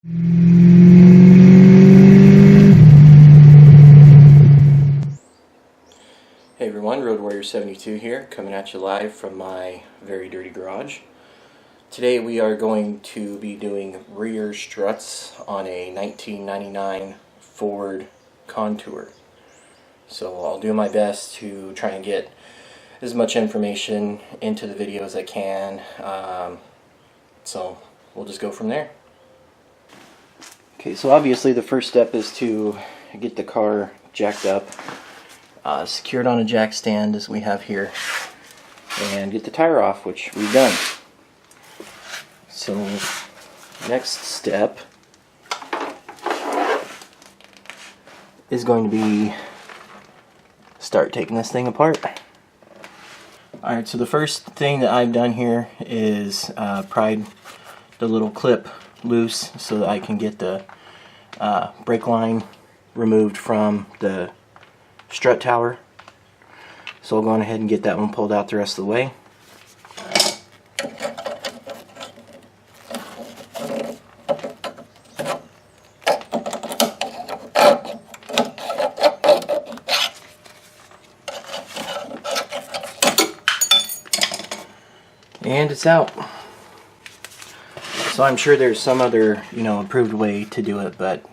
Hey everyone, Road Warrior 72 here, coming at you live from my very dirty garage. Today we are going to be doing rear struts on a 1999 Ford Contour. So I'll do my best to try and get as much information into the video as I can. So we'll just go from there. Okay, so obviously the first step is to get the car jacked up, secured on a jack stand as we have here, and get the tire off, which we've done. So next step is going to be start taking this thing apart. Alright, so the first thing that I've done here is pried the little clip loose so that I can get the brake line removed from the strut tower. So I'll go on ahead and get that one pulled out the rest of the way. And it's out. So I'm sure there's some other, improved way to do it, but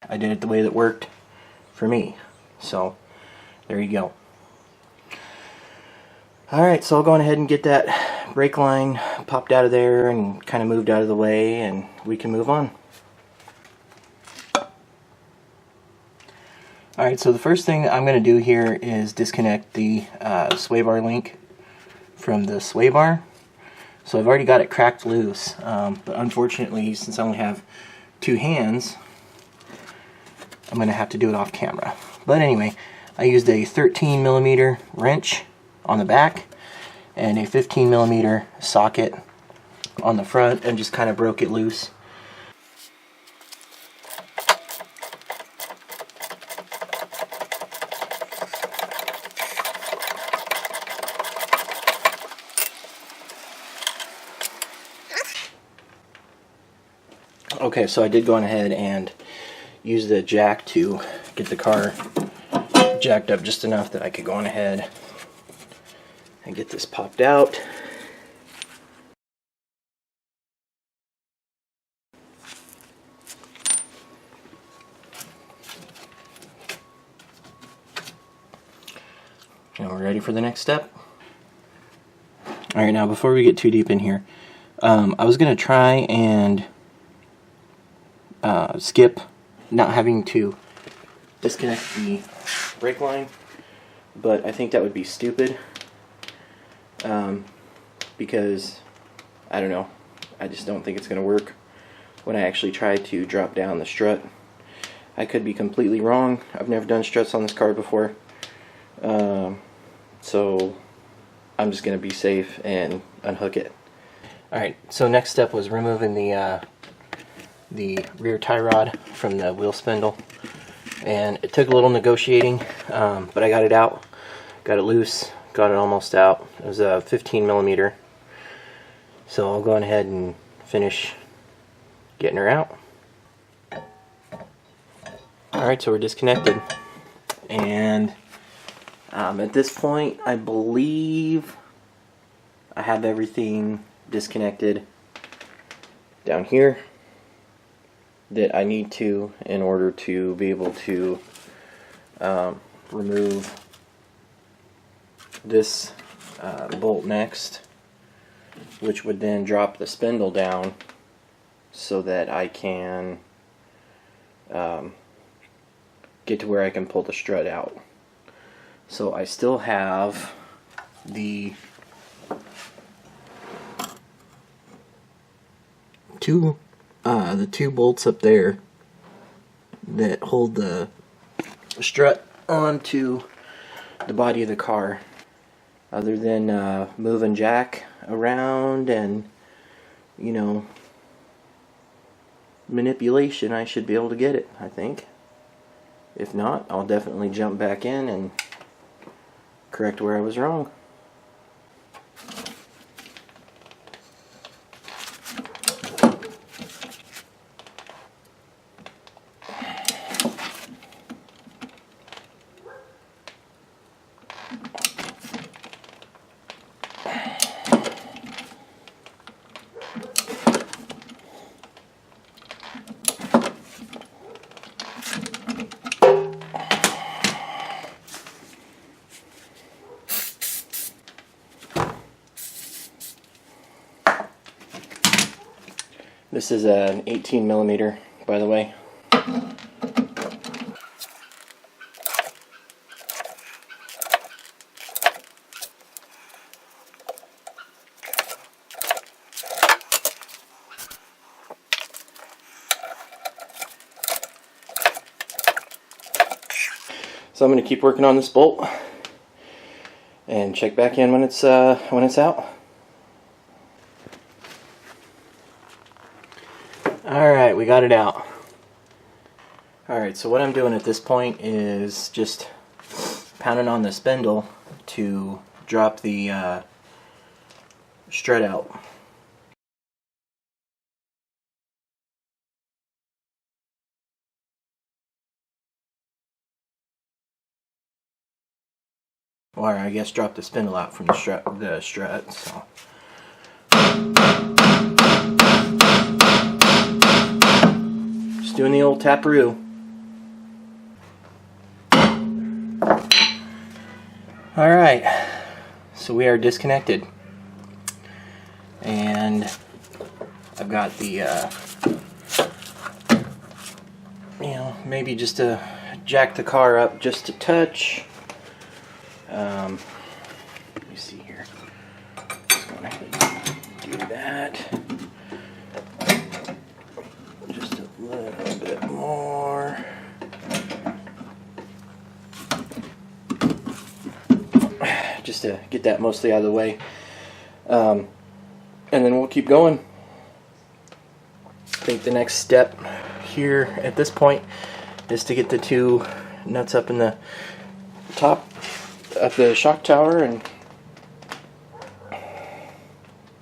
I did it the way that worked for me. So there you go. Alright, so I'll go on ahead and get that brake line popped out of there and kind of moved out of the way, and we can move on. Alright, so the first thing that I'm going to do here is disconnect the sway bar link from the sway bar. So I've already got it cracked loose, but unfortunately, since I only have two hands, I'm going to have to do it off camera. But anyway, I used a 13mm wrench on the back and a 15mm socket on the front and just kind of broke it loose. Okay, so I did go on ahead and use the jack to get the car jacked up just enough that I could go on ahead and get this popped out. And we're ready for the next step. Alright, now before we get too deep in here, I was going to try and skip not having to disconnect the brake line, but I think that would be stupid, because I don't know, I just don't think it's going to work when I actually try to drop down the strut. I could be completely wrong. I've never done struts on this car before, so I'm just going to be safe and unhook it. Alright, so next step was removing the rear tie rod from the wheel spindle, and it took a little negotiating, but I got it out, got it loose, got it almost out. It was a 15mm, so I'll go on ahead and finish getting her out. Alright, so we're disconnected, and at this point I believe I have everything disconnected down here that I need to in order to be able to remove this bolt next, which would then drop the spindle down so that I can get to where I can pull the strut out. So I still have the two bolts up there that hold the strut onto the body of the car. Other than moving jack around and, manipulation, I should be able to get it, I think. If not, I'll definitely jump back in and correct where I was wrong. This is an 18 millimeter, by the way. So I'm going to keep working on this bolt and check back in when it's out. Alright, we got it out. Alright, so what I'm doing at this point is just pounding on the spindle to drop the strut out. Or I guess drop the spindle out from the strut. So. Just doing the old taparoo. Alright, so we are disconnected. And I've got the, maybe just to jack the car up just a touch. Let me see here. Just go ahead and do that. Just a little bit more. Just to get that mostly out of the way. And then we'll keep going. I think the next step here at this point is to get the two nuts up in the top of the shock tower and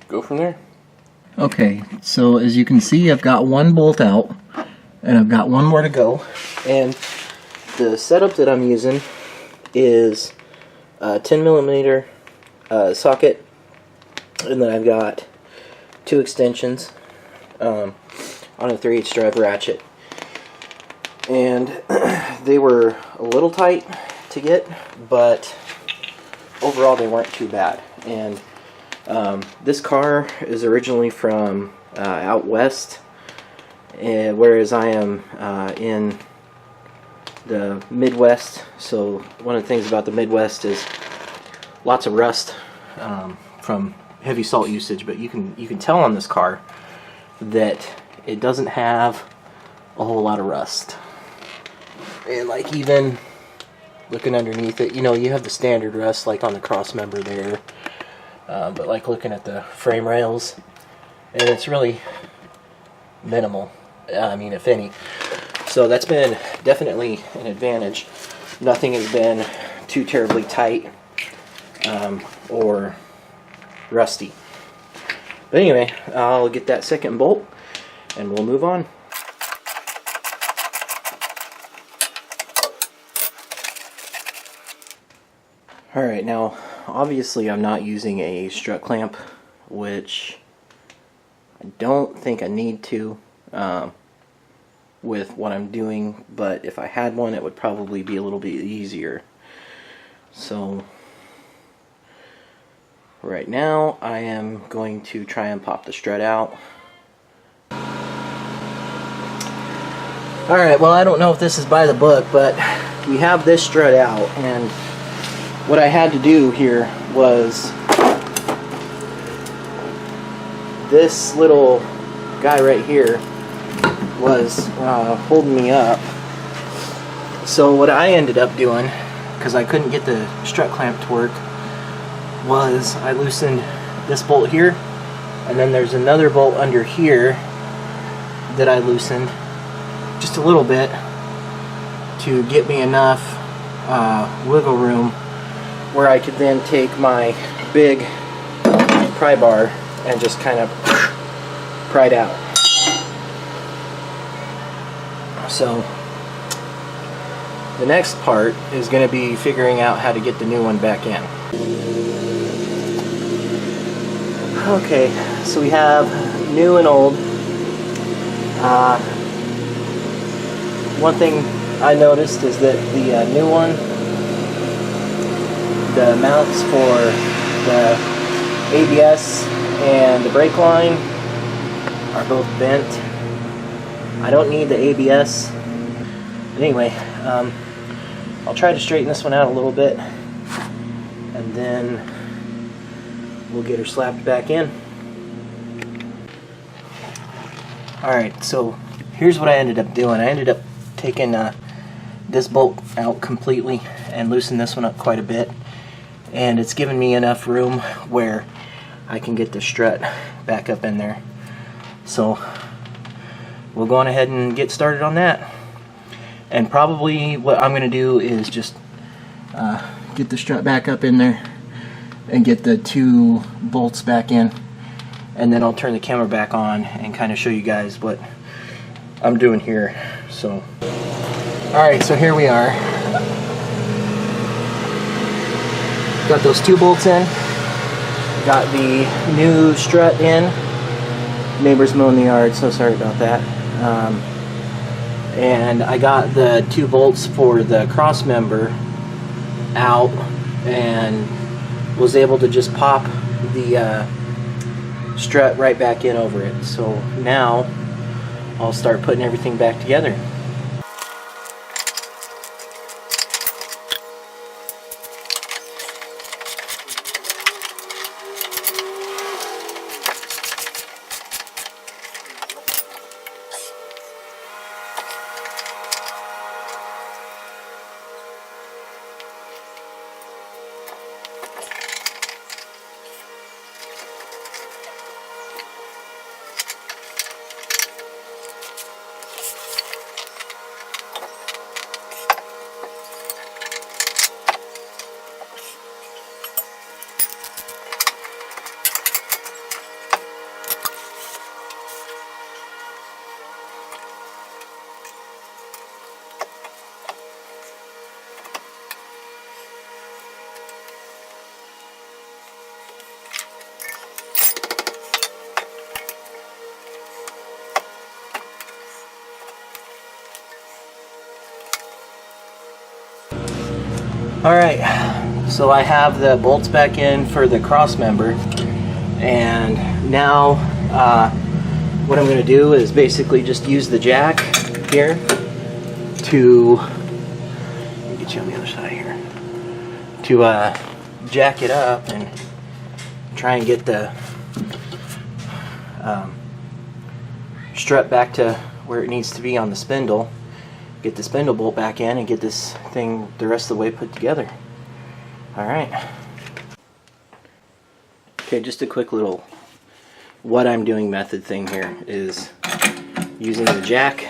go from there. Okay, so as you can see, I've got one bolt out and I've got one more to go, and the setup that I'm using is a 10 millimeter socket, and then I've got two extensions on a 3/8 drive ratchet, and they were a little tight to get, but overall they weren't too bad. And this car is originally from out west, whereas I am in the Midwest. So one of the things about the Midwest is lots of rust from heavy salt usage, but you can tell on this car that it doesn't have a whole lot of rust. And like, even looking underneath it, you have the standard rust like on the cross member there, but like looking at the frame rails, and it's really minimal, I mean, if any. So that's been definitely an advantage. Nothing has been too terribly tight or rusty. But anyway, I'll get that second bolt and we'll move on. Alright, now obviously I'm not using a strut clamp, which I don't think I need to with what I'm doing, but if I had one it would probably be a little bit easier. So right now I am going to try and pop the strut out. Alright, well, I don't know if this is by the book, but we have this strut out, and what I had to do here was, this little guy right here was holding me up. So what I ended up doing, because I couldn't get the strut clamp to work, was I loosened this bolt here, and then there's another bolt under here that I loosened just a little bit to get me enough wiggle room where I could then take my big pry bar and just kind of pry it out. So the next part is going to be figuring out how to get the new one back in. Okay, so we have new and old. One thing I noticed is that the new one, the mounts for the ABS and the brake line are both bent. I don't need the ABS. But anyway, I'll try to straighten this one out a little bit, and then we'll get her slapped back in. Alright, so here's what I ended up doing. I ended up taking this bolt out completely and loosen this one up quite a bit, and it's given me enough room where I can get the strut back up in there. So we'll go on ahead and get started on that. And probably what I'm going to do is just get the strut back up in there and get the two bolts back in, and then I'll turn the camera back on and kind of show you guys what I'm doing here. So alright, so here we are. Got those two bolts in, got the new strut in. Neighbors mowing the yard, so sorry about that. And I got the two bolts for the cross member out and was able to just pop the strut right back in over it. So now I'll start putting everything back together. Alright, so I have the bolts back in for the cross member, and now what I'm going to do is basically just use the jack here to, let me get you on the other side here, to jack it up and try and get the strut back to where it needs to be on the spindle. Get the spindle bolt back in and get this thing the rest of the way put together. Alright. Okay, just a quick little what I'm doing method thing here is using the jack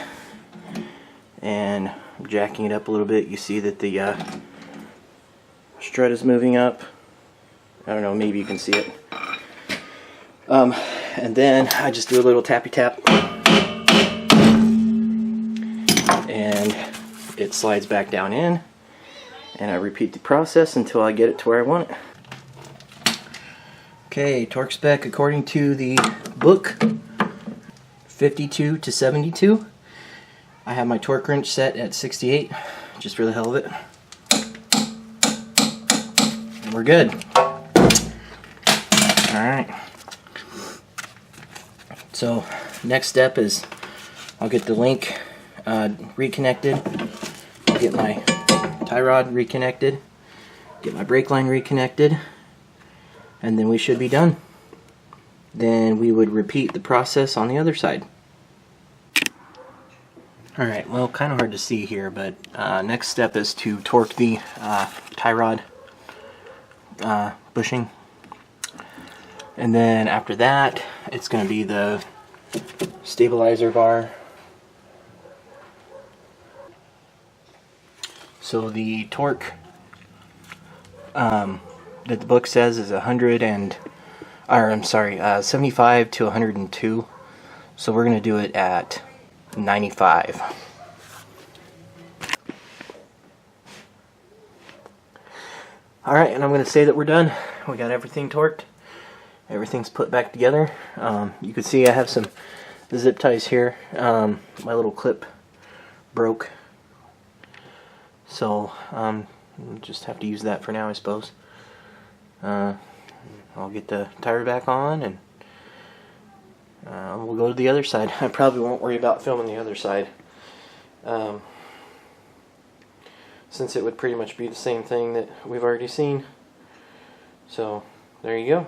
and jacking it up a little bit. You see that the strut is moving up. I don't know, maybe you can see it. And then I just do a little tappy tap, and it slides back down in, and I repeat the process until I get it to where I want it. Okay, torque spec according to the book, 52 to 72. I have my torque wrench set at 68, just for the hell of it. And we're good. Alright. So, next step is I'll get the link reconnected, I'll get my tie rod reconnected, get my brake line reconnected, and then we should be done. Then we would repeat the process on the other side. Alright, well, kind of hard to see here, but next step is to torque the tie rod bushing. And then after that, it's going to be the stabilizer bar. So the torque that the book says is 75 to 102. So we're going to do it at 95. Alright, and I'm going to say that we're done. We got everything torqued. Everything's put back together. You can see I have some zip ties here. My little clip broke. So just have to use that for now, I suppose. I'll get the tire back on, We'll go to the other side. I probably won't worry about filming the other side, since it would pretty much be the same thing that we've already seen. So there you go.